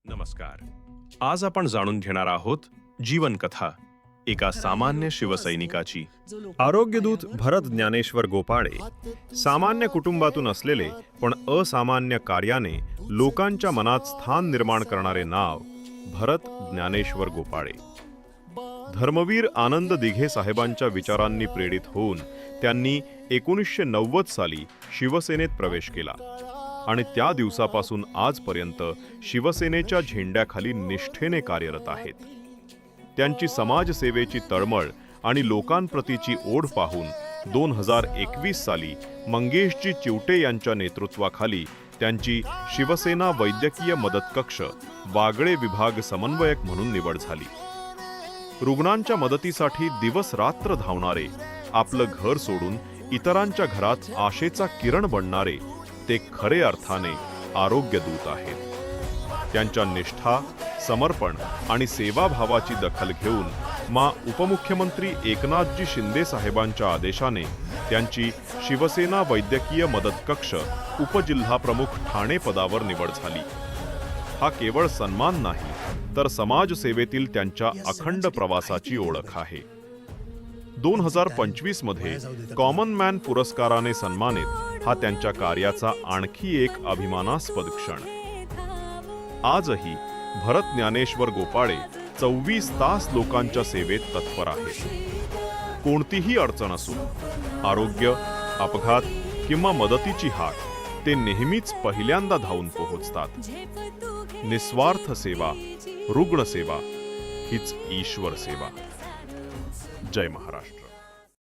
नमस्कार. आज आपण जाणून घेणार आहोत जीवनकथा एका सामान्य शिवसैनिकाची. आरोग्यदूत भरत ज्ञानेश्वर गोपाळे सामान्य कुटुंबातून असलेले पण असामान्य कार्याने लोकांच्या मनात स्थान निर्माण करणारे नाव भरत ज्ञानेश्वर गोपाळे. धर्मवीर आनंद दिघे साहेबांच्या विचारांनी प्रेरित होऊन त्यांनी 1990 साली शिवसेनेत प्रवेश केला आणि त्या दिवसापासून आजपर्यंत शिवसेनेच्या झेंड्याखाली निष्ठेने कार्यरत आहेत. त्यांची समाजसेवेची तळमळ आणि लोकांप्रतीची ओढ पाहून 2021 साली मंगेशजी चिवटे यांच्या नेतृत्वाखाली त्यांची शिवसेना वैद्यकीय मदत कक्ष वागळे विभाग समन्वयक म्हणून निवड झाली. रुग्णांच्या मदतीसाठी दिवस रात्र धावणारे, आपलं घर सोडून इतरांच्या घरात आशेचा किरण बनणारे ते खरे अर्थाने आरोग्यदूत आहेत. त्यांच्या निष्ठा, समर्पण आणि सेवाभावाची दखल घेऊन उपमुख्यमंत्री एकनाथजी शिंदे साहेबांच्या आदेशाने त्यांची शिवसेना वैद्यकीय मदत कक्ष उपजिल्हाप्रमुख ठाणे पदावर निवड झाली. हा केवळ सन्मान नाही, तर समाजसेवेतील त्यांच्या अखंड प्रवासाची ओळख आहे. 2025 मध्ये कॉमन मॅन पुरस्काराने सन्मानित हा त्यांच्या कार्याचा आणखी एक अभिमानास्पद क्षण. आजही भरत ज्ञानेश्वर गोपाळे 24 तास लोकांच्या सेवेत तत्पर आहेत. कोणतीही अडचण असो, आरोग्य, अपघात किंवा मदतीची हाक, ते नेहमीच पहिल्यांदा धावून पोहोचतात. निस्वार्थ सेवा, रुग्ण सेवा हीच ईश्वर सेवा. जय महाराष्ट्र.